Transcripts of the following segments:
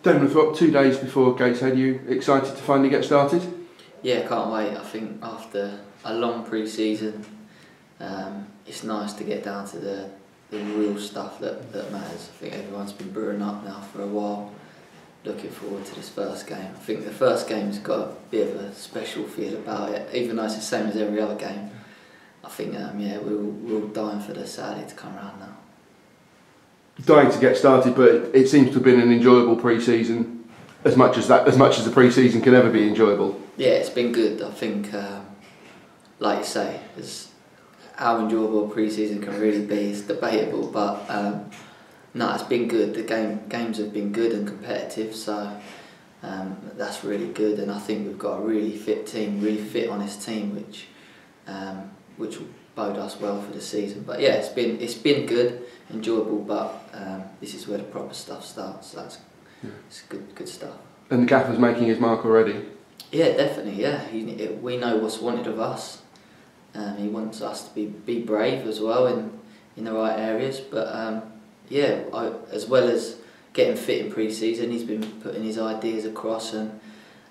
Damon, we've got 2 days before Gateshead. Are you excited to finally get started? Yeah, can't wait. I think after a long pre-season, it's nice to get down to the real stuff that matters. I think everyone's been brewing up now for a while. Looking forward to this first game. I think the first game's got a bit of a special feel about it, even though it's the same as every other game. I think we're all dying for the Saturday to come around now. Dying to get started, but it seems to have been an enjoyable pre-season, as much as the pre-season can ever be enjoyable. Yeah, it's been good. I think, like you say, how enjoyable a pre-season can really be is debatable, but no, it's been good. The games have been good and competitive, so that's really good. And I think we've got a really fit team, really fit, honest team, which will bode us well for the season. But yeah, it's been good, enjoyable. But this is where the proper stuff starts. So it's good stuff. And the gaffer's making his mark already. Yeah, definitely. Yeah, we know what's wanted of us. He wants us to be brave as well in the right areas. But yeah, as well as getting fit in pre-season, he's been putting his ideas across and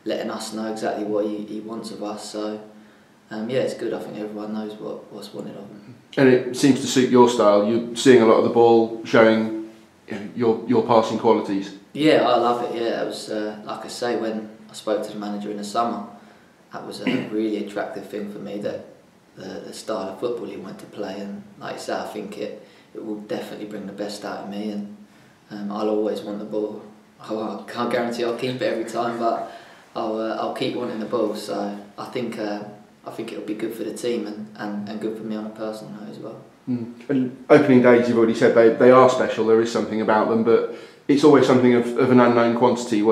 letting us know exactly what he wants of us. So yeah, it's good. I think everyone knows what's wanted of them. And it seems to suit your style. You're seeing a lot of the ball showing your passing qualities. Yeah, I love it. Yeah, it was like I say, when I spoke to the manager in the summer, that was a really attractive thing for me, that the style of football he wanted to play. And like I say, I think it will definitely bring the best out of me, and I'll always want the ball. I can't guarantee I'll keep it every time, but I'll keep wanting the ball. So I think it'll be good for the team and good for me on a personal note as well. And opening days, you've already said they are special. There is something about them, but it's always something of an unknown quantity.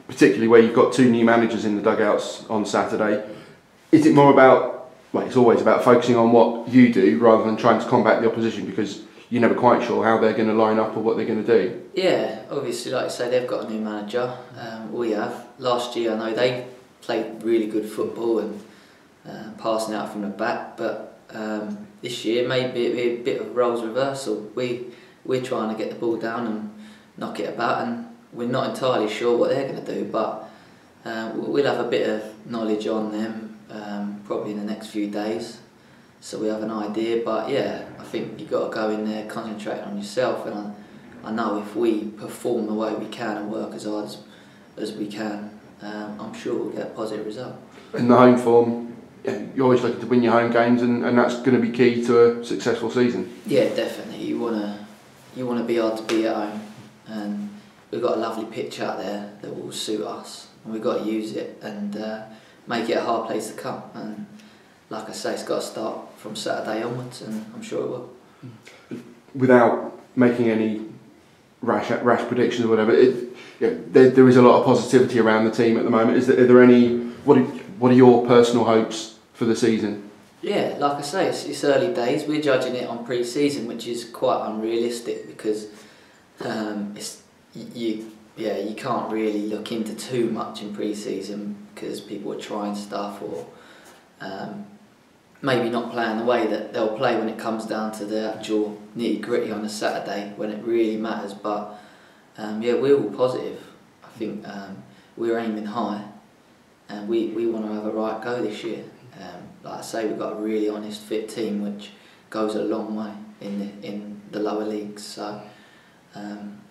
Particularly where you've got 2 new managers in the dugouts on Saturday, is it more about, well, it's always about focusing on what you do rather than trying to combat the opposition, because you're never quite sure how they're going to line up or what they're going to do? Yeah, obviously, like I say, they've got a new manager. We have. Last year, I know they played really good football and passing out from the back, but this year maybe it'll be a bit of roles reversal. We're trying to get the ball down and knock it about, and we're not entirely sure what they're going to do, but we'll have a bit of knowledge on them probably in the next few days, so we have an idea. But yeah, I think you've got to go in there, concentrate on yourself, and I know if we perform the way we can and work as hard as we can, I'm sure we'll get a positive result. In the home form, you're always looking to win your home games, and that's going to be key to a successful season. Yeah, definitely. You want to be hard to beat at home, and we've got a lovely pitch out there that will suit us, and we've got to use it and make it a hard place to come. And like I say, it's got to start from Saturday onwards, and I'm sure it will. Without making any rash predictions or whatever, there is a lot of positivity around the team at the moment. Are there any? What are your personal hopes for the season? Yeah, like I say, it's early days. We're judging it on pre-season, which is quite unrealistic, because you can't really look into too much in pre-season, because people are trying stuff or maybe not playing the way that they'll play when it comes down to the actual nitty-gritty on a Saturday when it really matters. But yeah, we're all positive. I think we're aiming high, and we want to have a right go this year. Like I say, we've got a really honest, fit team, which goes a long way in the lower leagues. So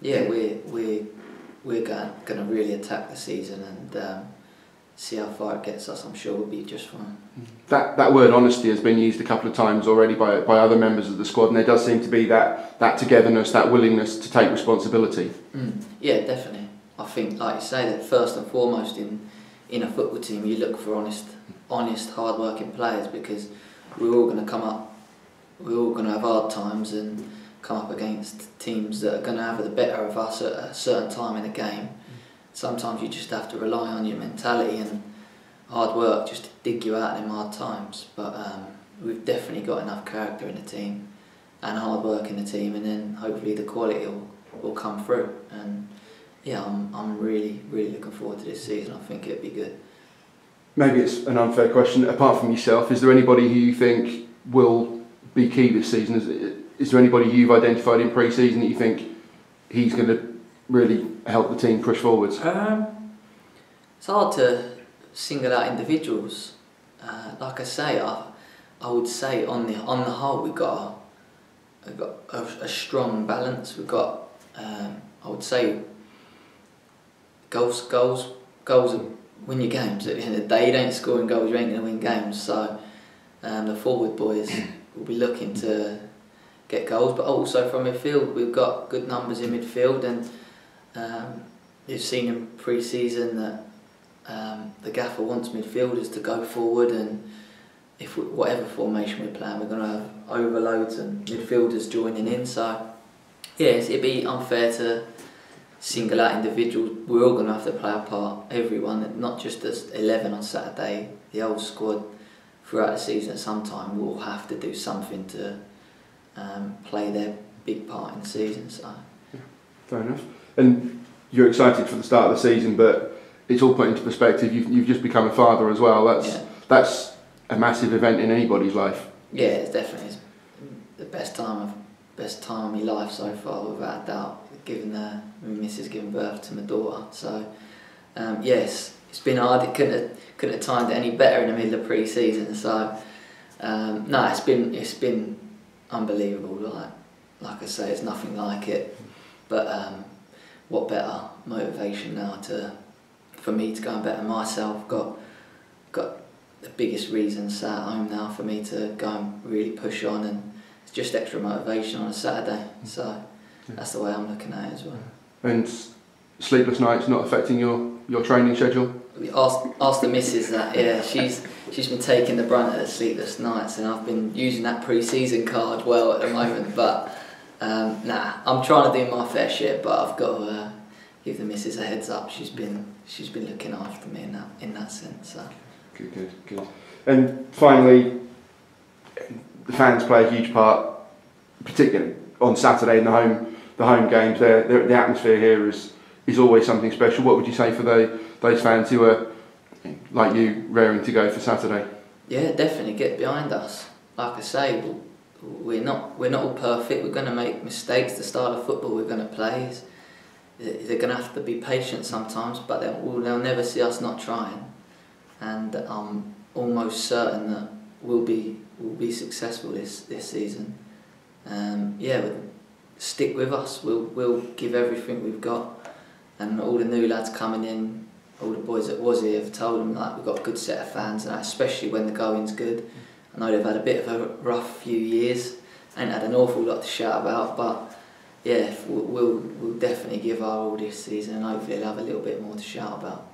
yeah, we're going to really attack the season and see how far it gets us. I'm sure we'll be just fine. That word honesty has been used a couple of times already by other members of the squad, and there does seem to be that togetherness, that willingness to take responsibility. Yeah, definitely. I think, like you say, that first and foremost in a football team, you look for honest, hard-working players, because we're all going to have hard times and come up against teams that are going to have the better of us at a certain time in the game. Sometimes you just have to rely on your mentality and hard work just to dig you out in them hard times. But we've definitely got enough character in the team and hard work in the team, and then hopefully the quality will come through. And yeah, I'm really looking forward to this season. I think it'll be good. Maybe it's an unfair question. Apart from yourself, is there anybody who you think will be key this season? Is there anybody you've identified in pre-season that you think he's going to really helped the team push forwards? It's hard to single out individuals. Like I say, I would say on the whole we've got a strong balance. We've got I would say goals win your games. At the end of the day, you don't score in goals, you ain't going to win games. So the forward boys will be looking to get goals, but also from midfield we've got good numbers in midfield, and you've seen in pre-season that the gaffer wants midfielders to go forward, and if whatever formation we're playing, we're going to have overloads and midfielders joining in. So yes, it'd be unfair to single out individuals. We're all going to have to play a part, everyone, not just as 11 on Saturday. The whole squad throughout the season at some time will have to do something to play their big part in the season. So yeah, fair enough. And you're excited for the start of the season, but it's all put into perspective. You've just become a father as well. That's a massive event in anybody's life. Yeah, it's definitely the best time of my life so far, without a doubt. Given my missus giving birth to my daughter, so yes, it's been hard. It couldn't have timed it any better in the middle of pre-season. So no, it's been unbelievable. Like I say, it's nothing like it. But what better motivation now for me to go and better myself? Got the biggest reason sat at home now for me to go and really push on, and it's just extra motivation on a Saturday. So that's the way I'm looking at it as well. And sleepless nights not affecting your training schedule? We asked the missus that. Yeah, she's been taking the brunt of the sleepless nights, and I've been using that pre-season card well at the moment. But nah, I'm trying to do my fair share, but I've got to give the missus a heads up. She's been looking after me in that sense. So. Good. And finally, the fans play a huge part, particularly on Saturday in the home games. The atmosphere here is always something special. What would you say for those fans who are like you, raring to go for Saturday? Yeah, definitely get behind us. Like I say, we're not all perfect. We're going to make mistakes. The style of football we're going to play they're going to have to be patient sometimes, but they'll never see us not trying. And I'm almost certain that we'll be successful this season. Stick with us. We'll give everything we've got, and all the new lads coming in, all the boys that was here, have told them we've got a good set of fans, and especially when the going's good. I know they've had a bit of a rough few years, ain't had an awful lot to shout about, but yeah, we'll definitely give our all this season, and hopefully they'll have a little bit more to shout about.